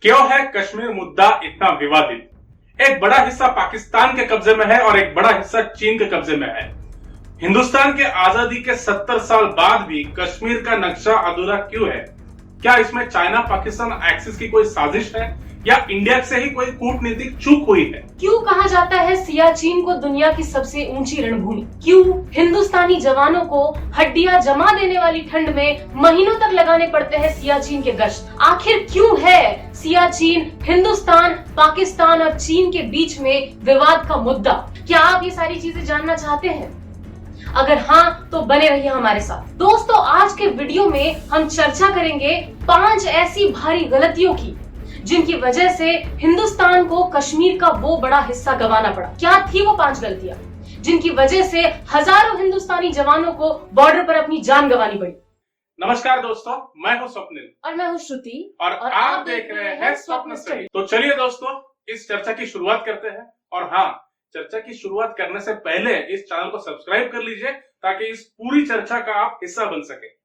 क्यों है कश्मीर मुद्दा इतना विवादित? एक बड़ा हिस्सा पाकिस्तान के कब्जे में है और एक बड़ा हिस्सा चीन के कब्जे में है। हिंदुस्तान के आजादी के 70 साल बाद भी कश्मीर का नक्शा अधूरा क्यों है? क्या इसमें चाइना पाकिस्तान एक्सिस की कोई साजिश है या इंडिया से ही कोई कूटनीतिक चूक हुई है? क्यों कहा जाता है सियाचिन को दुनिया की सबसे ऊंची रणभूमि? क्यों हिंदुस्तानी जवानों को हड्डियां जमा देने वाली ठंड में महीनों तक लगाने पड़ते हैं सियाचिन के गश्त? आखिर क्यों है सियाचिन हिंदुस्तान, पाकिस्तान और चीन के बीच में विवाद का मुद्दा? क्या आप ये सारी चीजें जानना चाहते हैं? अगर हाँ तो बने रहिए हमारे साथ। दोस्तों, आज के वीडियो में हम चर्चा करेंगे 5 ऐसी भारी गलतियों की जिनकी वजह से हिंदुस्तान को कश्मीर का वो बड़ा हिस्सा गंवाना पड़ा। क्या थी वो 5 गलतियां जिनकी वजह से हजारों हिंदुस्तानी जवानों को बॉर्डर पर अपनी जान गंवानी पड़ी? नमस्कार दोस्तों, मैं हूं स्वप्निल और मैं हूं श्रुति और आप देख रहे हैं स्वप्न स्टडी। तो चलिए दोस्तों, इस चर्चा की शुरुआत करते हैं। और हाँ, चर्चा की शुरुआत करने से पहले इस चैनल को सब्सक्राइब कर लीजिए ताकि इस पूरी चर्चा का आप हिस्सा बन सके।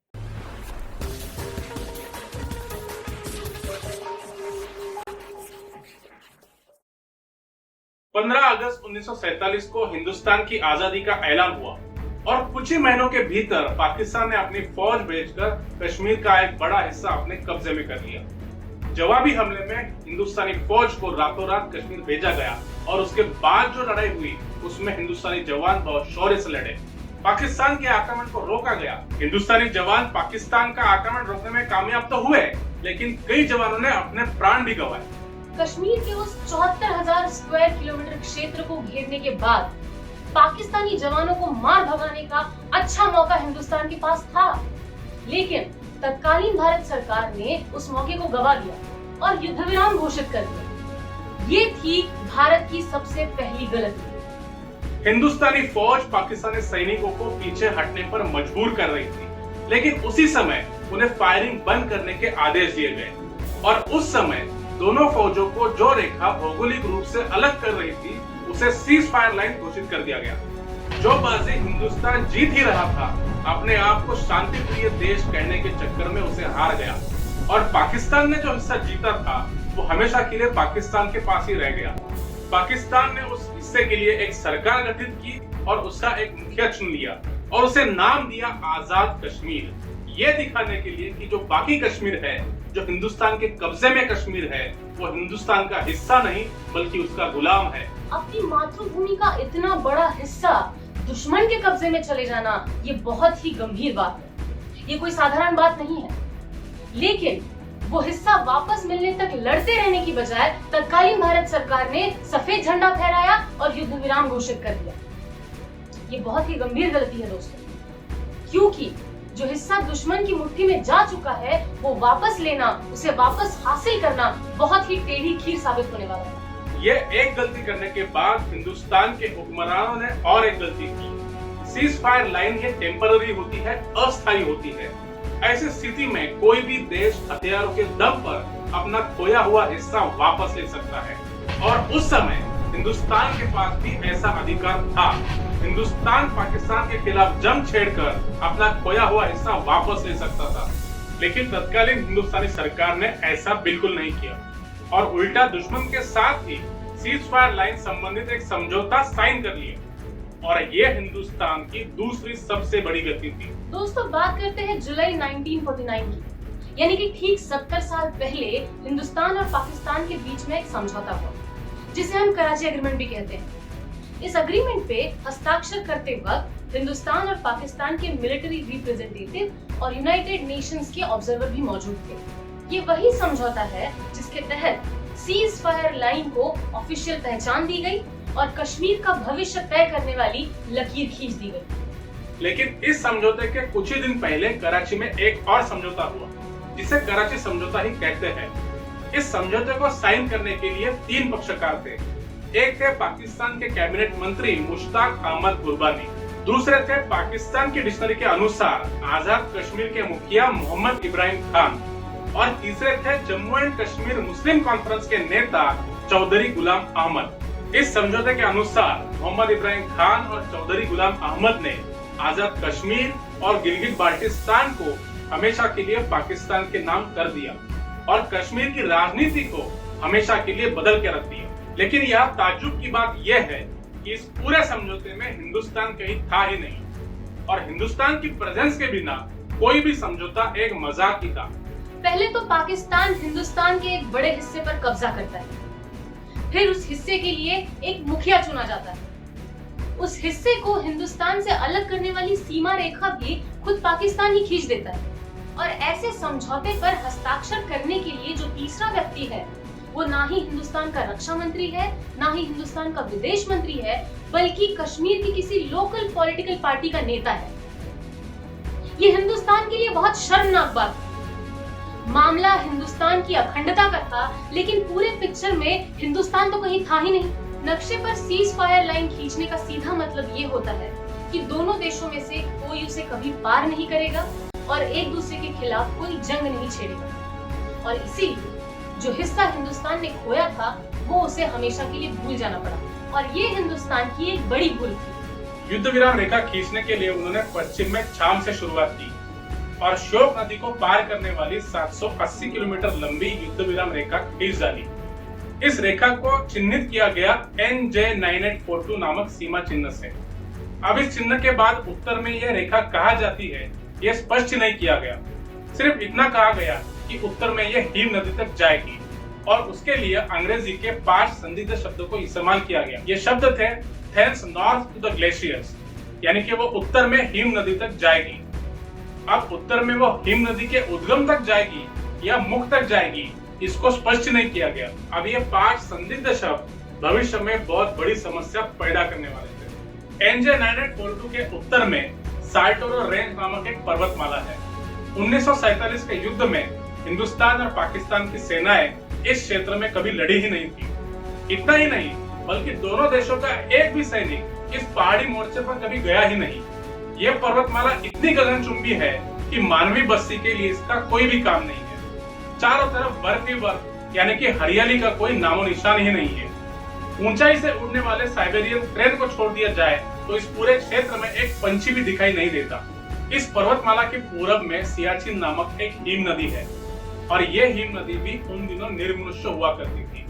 15 अगस्त 1947 को हिंदुस्तान की आजादी का ऐलान हुआ और कुछ ही महीनों के भीतर पाकिस्तान ने अपनी फौज भेजकर कश्मीर का एक बड़ा हिस्सा अपने कब्जे में कर लिया। जवाबी हमले में हिंदुस्तानी फौज को रातों रात कश्मीर भेजा गया और उसके बाद जो लड़ाई हुई उसमें हिंदुस्तानी जवान बहुत शौर्य से लड़े। पाकिस्तान के आक्रमण को रोका गया। हिंदुस्तानी जवान पाकिस्तान का आक्रमण रोकने में कामयाब तो हुए, लेकिन कई जवानों ने अपने प्राण भी गंवाए। कश्मीर के उस 74,000 स्क्वायर किलोमीटर क्षेत्र को घेरने के बाद पाकिस्तानी जवानों को मार भगाने का अच्छा मौका हिंदुस्तान के पास था, लेकिन तत्कालीन भारत सरकार ने उस मौके को गंवा दिया और युद्ध विराम घोषित कर दिया। ये थी भारत की सबसे पहली गलती। हिंदुस्तानी फौज पाकिस्तानी सैनिकों को पीछे हटने पर मजबूर कर रही थी, लेकिन उसी समय उन्हें फायरिंग बंद करने के आदेश दिए गए और उस समय दोनों फौजों को जो रेखा भौगोलिक रूप से अलग कर रही थी उसे सीज फायर लाइन घोषित कर दिया गया। जो बाजी हिंदुस्तान जीत ही रहा था, अपने आप को शांति प्रिय देश कहने के चक्कर में उसे हार गया और पाकिस्तान ने जो हिस्सा जीता था वो हमेशा के लिए पाकिस्तान के पास ही रह गया। पाकिस्तान ने उस हिस्से के लिए एक सरकार गठित की और उसका एक मुखिया चुन लिया और उसे नाम दिया आजाद कश्मीर, ये दिखाने के लिए कि जो बाकी कश्मीर है, जो हिंदुस्तान के कब्जे में कश्मीर है, वो हिंदुस्तान का हिस्सा नहीं बल्कि उसका गुलाम है। अपनी मातृभूमि का इतना बड़ा हिस्सा दुश्मन के कब्जे में चले जाना, ये बहुत ही गंभीर बात है। ये कोई साधारण बात नहीं है, लेकिन वो हिस्सा वापस मिलने तक लड़ते रहने की बजाय तत्कालीन भारत सरकार ने सफेद झंडा फहराया और युद्ध विराम घोषित कर दिया। ये बहुत ही गंभीर गलती है दोस्तों, क्योंकि जो हिस्सा दुश्मन की मुट्ठी में जा चुका है वो वापस लेना, उसे वापस हासिल करना बहुत ही टेढ़ी खीर साबित होने वाला है। ये एक गलती करने के बाद हिंदुस्तान के हुक्मरानों ने और एक गलती की। सीज फायर लाइन ये टेम्पररी होती है, अस्थायी होती है। ऐसी स्थिति में कोई भी देश हथियारों के दम पर अपना खोया हुआ हिस्सा वापस ले सकता है और उस समय हिंदुस्तान के पास भी ऐसा अधिकार था। हिंदुस्तान पाकिस्तान के खिलाफ जंग छेड़कर अपना खोया हुआ हिस्सा वापस ले सकता था, लेकिन तत्कालीन हिंदुस्तानी सरकार ने ऐसा बिल्कुल नहीं किया और उल्टा दुश्मन के साथ ही सीज फायर लाइन संबंधित एक समझौता साइन कर लिया और ये हिंदुस्तान की दूसरी सबसे बड़ी गलती थी। दोस्तों, बात करते हैं जुलाई 1949 की, यानी कि ठीक 70 साल पहले हिंदुस्तान और पाकिस्तान के बीच में एक समझौता हुआ जिसे हम कराची एग्रीमेंट भी कहते हैं। इस एग्रीमेंट पे हस्ताक्षर करते वक्त हिंदुस्तान और पाकिस्तान के मिलिट्री रिप्रेजेंटेटिव और यूनाइटेड नेशंस के ऑब्जर्वर भी मौजूद थे। ये वही समझौता है जिसके तहत सीज फायर लाइन को ऑफिशियल पहचान दी गई और कश्मीर का भविष्य तय करने वाली लकीर खींच दी गई। लेकिन इस समझौते के कुछ ही दिन पहले कराची में एक और समझौता हुआ जिसे कराची समझौता ही कहते हैं। इस समझौते को साइन करने के लिए 3 पक्षकार थे। एक थे पाकिस्तान के कैबिनेट मंत्री मुश्ताक अहमद कुर्बानी, दूसरे थे पाकिस्तान की डिक्शनरी के अनुसार आजाद कश्मीर के मुखिया मोहम्मद इब्राहिम खान और तीसरे थे Jammu and Kashmir Muslim conference के नेता चौधरी गुलाम अहमद। इस समझौते के अनुसार मोहम्मद इब्राहिम खान और चौधरी गुलाम अहमद ने आजाद कश्मीर और गिलगित बाल्टिस्तान को हमेशा के लिए पाकिस्तान के नाम कर दिया। और कश्मीर की राजनीति को हमेशा के लिए बदल के रख दिया। लेकिन यह ताज्जुब की बात यह है कि इस पूरे समझौते में हिंदुस्तान कहीं था ही नहीं और हिंदुस्तान की प्रेजेंस के बिना कोई भी समझौता एक मजाक ही था। पहले तो पाकिस्तान हिंदुस्तान के एक बड़े हिस्से पर कब्जा करता है, फिर उस हिस्से के लिए एक मुखिया चुना जाता है। उस हिस्से को हिंदुस्तान से अलग करने वाली सीमा रेखा भी खुद पाकिस्तान ही खींच देता है और ऐसे समझौते पर हस्ताक्षर करने के लिए जो तीसरा व्यक्ति है वो ना ही हिंदुस्तान का रक्षा मंत्री है, ना ही हिंदुस्तान का विदेश मंत्री है, बल्कि कश्मीर की किसी लोकल पॉलिटिकल पार्टी का नेता है। ये हिंदुस्तान के लिए बहुत शर्मनाक बात है। मामला हिंदुस्तान की अखंडता का था, लेकिन पूरे पिक्चर में हिंदुस्तान तो कहीं था ही नहीं। नक्शे पर सीज फायर लाइन खींचने का सीधा मतलब ये होता है कि दोनों देशों में से कोई उसे कभी पार नहीं करेगा और एक दूसरे के खिलाफ कोई जंग नहीं छेड़ेगा। और इसीलिए जो हिस्सा हिंदुस्तान ने खोया था वो उसे हमेशा के लिए भूल जाना पड़ा और ये हिंदुस्तान की एक बड़ी भूल थी। युद्ध विराम रेखा खींचने के लिए उन्होंने पश्चिम में छाम से शुरुआत की और श्योक नदी को पार करने वाली 780 किलोमीटर लंबी युद्ध विराम रेखा खींच डाली। इस रेखा को चिन्हित किया गया NJ9842 नामक सीमा चिन्ह से। अब इस चिन्ह के बाद उत्तर में यह रेखा कहाँ जाती है यह स्पष्ट नहीं किया गया। सिर्फ इतना कहा गया कि उत्तर में यह हिम नदी तक जाएगी और उसके लिए अंग्रेजी के 5 संदिग्ध शब्दों को इस्तेमाल किया गया। ये शब्द थे thence north to the glaciers, यानी कि वो उत्तर में हिम नदी तक जाएगी। अब उत्तर में वो हिम नदी के उद्गम तक जाएगी या मुख तक जाएगी इसको स्पष्ट नहीं किया गया। अब ये 5 संदिग्ध शब्द भविष्य में बहुत बड़ी समस्या पैदा करने वाले थे। NJ9842 के उत्तर में साल्टोरो रेंज नामक एक पर्वतमाला है। 1947 के युद्ध में हिंदुस्तान और पाकिस्तान की सेनाएं इस क्षेत्र में कभी लड़ी ही नहीं थी। इतना ही नहीं बल्कि दोनों देशों का एक भी सैनिक इस पहाड़ी मोर्चे पर कभी गया ही नहीं। यह पर्वतमाला इतनी गगनचुंबी है कि मानवीय बस्ती के लिए इसका कोई भी काम नहीं है। चारों तरफ बर्फ ही बर्फ, यानी कि हरियाली का कोई नामो निशान ही नहीं है। ऊंचाई से उड़ने वाले साइबेरियन क्रेन को छोड़ दिया जाए तो इस पूरे क्षेत्र में एक पंछी भी दिखाई नहीं देता। इस पर्वतमाला के पूरब में सियाचिन नामक एक हिम नदी है और ये हिम नदी भी उन दिनों निर्मनुष्य हुआ करती थी।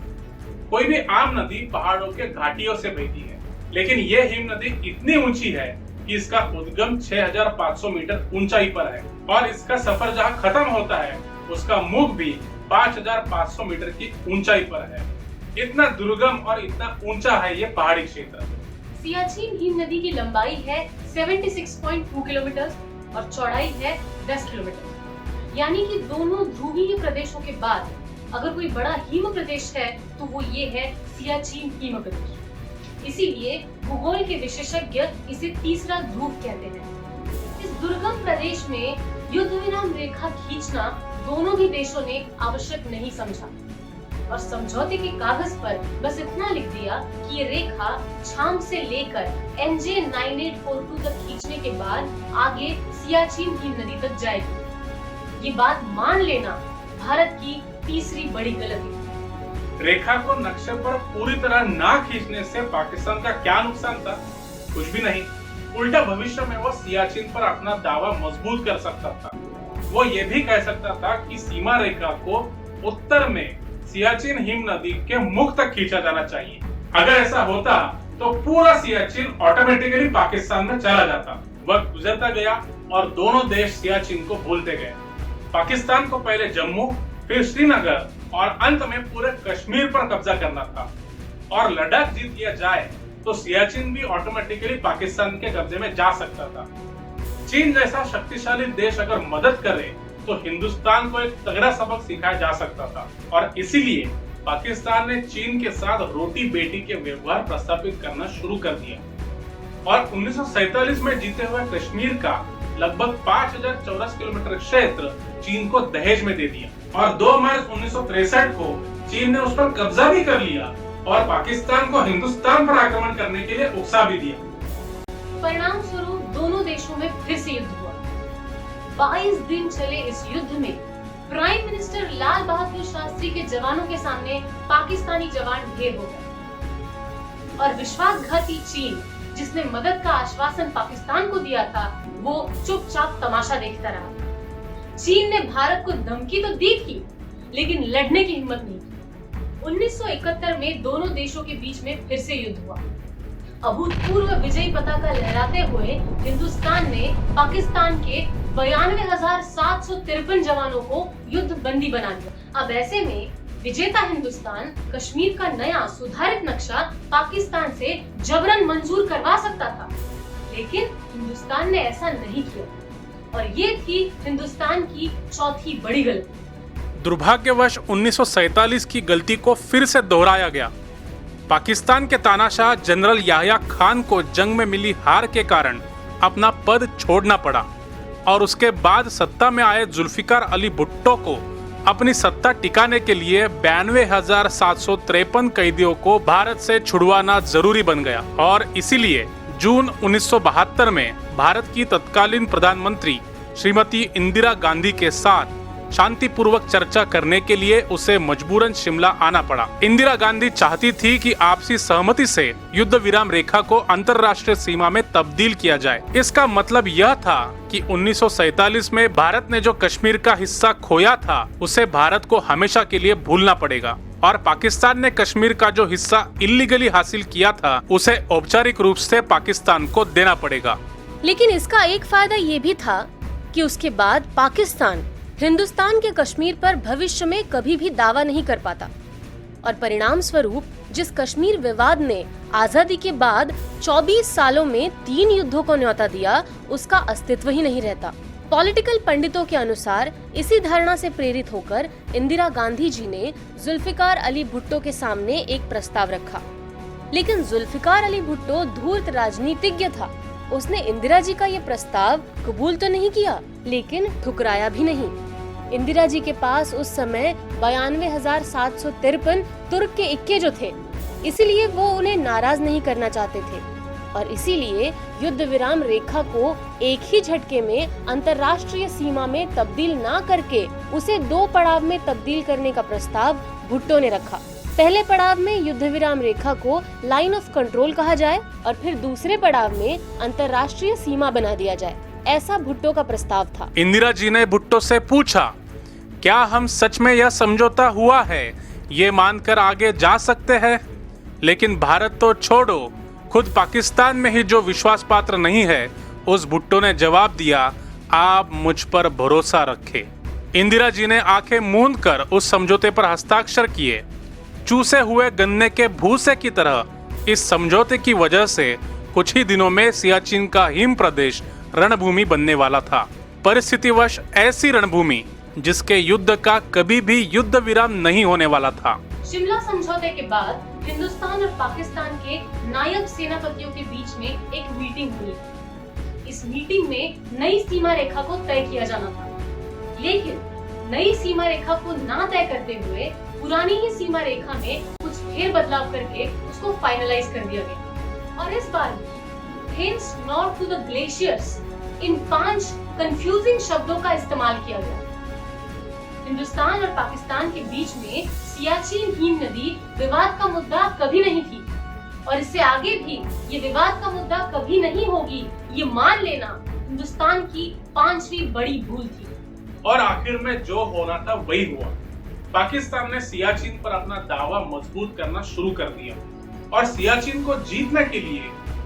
कोई भी आम नदी पहाड़ों के घाटियों से बहती है, लेकिन ये हिम नदी इतनी ऊंची है कि इसका उद्गम 6500 मीटर ऊंचाई पर है और इसका सफर जहाँ खत्म होता है उसका मुख भी 5500 मीटर की ऊंचाई पर है। इतना दुर्गम और इतना ऊंचा है ये पहाड़ी क्षेत्र। सियाचिन हिम नदी की लंबाई है 76.2 किलोमीटर और चौड़ाई है 10 किलोमीटर। यानी कि दोनों ध्रुवीय प्रदेशों के बाद अगर कोई बड़ा हिम प्रदेश है तो वो ये है सियाचिन हिम प्रदेश। इसीलिए भूगोल के विशेषज्ञ इसे तीसरा ध्रुव कहते हैं। इस दुर्गम प्रदेश में युद्ध विराम रेखा खींचना दोनों ही देशों ने आवश्यक नहीं समझा और समझौते के कागज पर बस इतना लिख दिया कि ये रेखा छाम से लेकर NJ9842 तक खींचने के बाद आगे सियाचिन हिम नदी तक जाएगी। ये बात मान लेना भारत की तीसरी बड़ी गलती। रेखा को नक्शे पर पूरी तरह ना खींचने से पाकिस्तान का क्या नुकसान था? कुछ भी नहीं। उल्टा भविष्य में वो सियाचिन पर अपना दावा मजबूत कर सकता था। वो ये भी कह सकता था कि सीमा रेखा को उत्तर में सियाचिन हिम नदी के मुख तक खींचा जाना चाहिए। अगर ऐसा होता तो पूरा सियाचिन ऑटोमेटिकली पाकिस्तान में चला जाता। वक्त गुजरता गया और दोनों देश सियाचिन को भूलते गए। पाकिस्तान को पहले जम्मू, फिर श्रीनगर और अंत में पूरे कश्मीर पर कब्जा करना था और लद्दाख जीत लिया जाए तो सियाचिन भी ऑटोमेटिकली पाकिस्तान के कब्जे में जा सकता था। चीन जैसा शक्तिशाली देश अगर मदद करे तो हिंदुस्तान को एक तगड़ा सबक सिखाया जा सकता था और इसीलिए पाकिस्तान ने चीन के साथ रोटी बेटी के व्यवहार प्रस्तावित करना शुरू कर दिया और 1947 में जीते हुए कश्मीर का लगभग 5000 चौरस किलोमीटर क्षेत्र चीन को दहेज में दे दिया और 2 मार्च 1963 को चीन ने उस पर कब्जा भी कर लिया और पाकिस्तान को हिंदुस्तान पर आक्रमण करने के लिए उकसा भी दिया। परिणाम स्वरूप दोनों देशों में फिर से युद्ध हुआ। 22 दिन चले इस युद्ध में प्राइम मिनिस्टर लाल बहादुर शास्त्री के जवानों के सामने पाकिस्तानी जवान ढेर हो गए और विश्वासघाती चीन, जिसने मदद का आश्वासन पाकिस्तान को दिया था, वो चुपचाप तमाशा देखता रहा। चीन ने भारत को धमकी तो दी थी, लेकिन लड़ने की हिम्मत नहीं की। 1971 में दोनों देशों के बीच में फिर से युद्ध हुआ। अभूतपूर्व विजयी पताका लहराते हुए हिंदुस्तान ने पाकिस्तान के 92,753 जवानों को युद्ध बंदी बना लिया। अब ऐसे में विजेता हिंदुस्तान कश्मीर का नया सुधारित नक्शा पाकिस्तान से जबरन मंजूर करवा सकता था, लेकिन हिंदुस्तान ने ऐसा नहीं किया और ये थी हिंदुस्तान की चौथी बड़ी गलती। दुर्भाग्यवश 1947 की गलती को फिर से दोहराया गया। पाकिस्तान के तानाशाह जनरल याह्या खान को जंग में मिली हार के कारण अपना पद छोड़ना पड़ा और उसके बाद सत्ता में आए जुल्फिकार अली भुट्टो को अपनी सत्ता टिकाने के लिए 92,753 कैदियों को भारत से छुड़वाना जरूरी बन गया और इसीलिए जून 1972 में भारत की तत्कालीन प्रधानमंत्री श्रीमती इंदिरा गांधी के साथ शांतिपूर्वक चर्चा करने के लिए उसे मजबूरन शिमला आना पड़ा। इंदिरा गांधी चाहती थी कि आपसी सहमति से युद्ध विराम रेखा को अंतर्राष्ट्रीय सीमा में तब्दील किया जाए। इसका मतलब यह था कि 1947 में भारत ने जो कश्मीर का हिस्सा खोया था उसे भारत को हमेशा के लिए भूलना पड़ेगा और पाकिस्तान ने कश्मीर का जो हिस्सा इल्लीगली हासिल किया था उसे औपचारिक रूप से पाकिस्तान को देना पड़ेगा। लेकिन इसका एक फायदा ये भी था कि उसके बाद पाकिस्तान हिंदुस्तान के कश्मीर पर भविष्य में कभी भी दावा नहीं कर पाता और परिणाम स्वरूप जिस कश्मीर विवाद ने आजादी के बाद 24 सालों में 3 युद्धों को न्योता दिया, उसका अस्तित्व ही नहीं रहता। पॉलिटिकल पंडितों के अनुसार इसी धारणा से प्रेरित होकर इंदिरा गांधी जी ने जुल्फिकार अली भुट्टो के सामने एक प्रस्ताव रखा, लेकिन जुल्फिकार अली भुट्टो धूर्त राजनीतिज्ञ था। उसने इंदिरा जी का ये प्रस्ताव कबूल तो नहीं किया, लेकिन ठुकराया भी नहीं। इंदिरा जी के पास उस समय 92,753 तुर्क के इक्के जो थे, इसीलिए वो उन्हें नाराज नहीं करना चाहते थे और इसीलिए युद्ध विराम रेखा को एक ही झटके में अंतर्राष्ट्रीय सीमा में तब्दील ना करके उसे 2 पड़ाव में तब्दील करने का प्रस्ताव भुट्टो ने रखा। पहले पड़ाव में युद्ध विराम रेखा को लाइन ऑफ कंट्रोल कहा जाए और फिर दूसरे पड़ाव में अंतर्राष्ट्रीय सीमा बना दिया जाए, ऐसा भुट्टो का प्रस्ताव था। इंदिरा जी ने भुट्टो से पूछा, क्या हम सच में यह समझौता हुआ है ये मानकर आगे जा सकते हैं? लेकिन भारत तो छोड़ो, खुद पाकिस्तान में ही जो विश्वास पात्र नहीं है, उस भुट्टो ने जवाब दिया, आप मुझ पर भरोसा रखें। इंदिरा जी ने आंखें मूंद कर उस समझौते पर हस्ताक्षर किए। चूसे हुए गन्ने के भूसे की तरह इस समझौते की वजह से कुछ ही दिनों में सियाचिन का हिम प्रदेश रणभूमि बनने वाला था। परिस्थितिवश ऐसी रणभूमि जिसके युद्ध का कभी भी युद्ध विराम नहीं होने वाला था। शिमला समझौते के बाद हिंदुस्तान और पाकिस्तान के नायब सेनापतियों के बीच में एक मीटिंग हुई। इस मीटिंग में नई सीमा रेखा को तय किया जाना था, लेकिन नई सीमा रेखा को ना तय करते हुए पुरानी ही सीमा रेखा में कुछ फेर बदलाव करके उसको फाइनलाइज कर दिया गया। और इस बार hence north to the glaciers in 5 confusing शब्दों का इस्तेमाल किया गया। हिंदुस्तान और पाकिस्तान के बीच में सियाचिन हिम नदी विवाद का मुद्दा कभी नहीं थी और इससे आगे भी ये विवाद का मुद्दा कभी नहीं होगी, ये मान लेना हिंदुस्तान की 5वीं बड़ी भूल थी। और आखिर में जो होना था वही हुआ। पाकिस्तान ने सियाचिन पर अपना दावा मजबूत करना शुरू कर दिया और सियाचिन को जीतने के लिए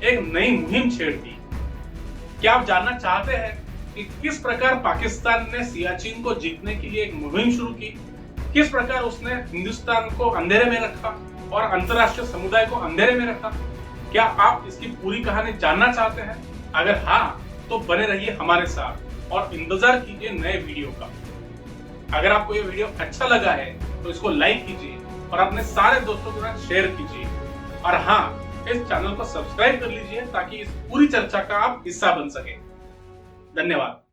एक नई मुहिम छेड़ दी। क्या आप जानना चाहते हैं कि किस प्रकार पाकिस्तान ने सियाचिन को जीतने के लिए एक मुहिम शुरू की? किस प्रकार उसने हिंदुस्तान को अंधेरे में रखा और अंतर्राष्ट्रीय समुदाय को अंधेरे में रखा? क्या आप इसकी पूरी कहानी जानना चाहते हैं? अगर हाँ, तो बने रहिए हमारे साथ और इंतजार कीजिए नए वीडियो का। अगर आपको ये वीडियो अच्छा लगा है तो इसको लाइक कीजिए और अपने सारे दोस्तों के साथ शेयर कीजिए और हाँ, इस चैनल को सब्सक्राइब कर लीजिए ताकि इस पूरी चर्चा का आप हिस्सा बन सके। धन्यवाद।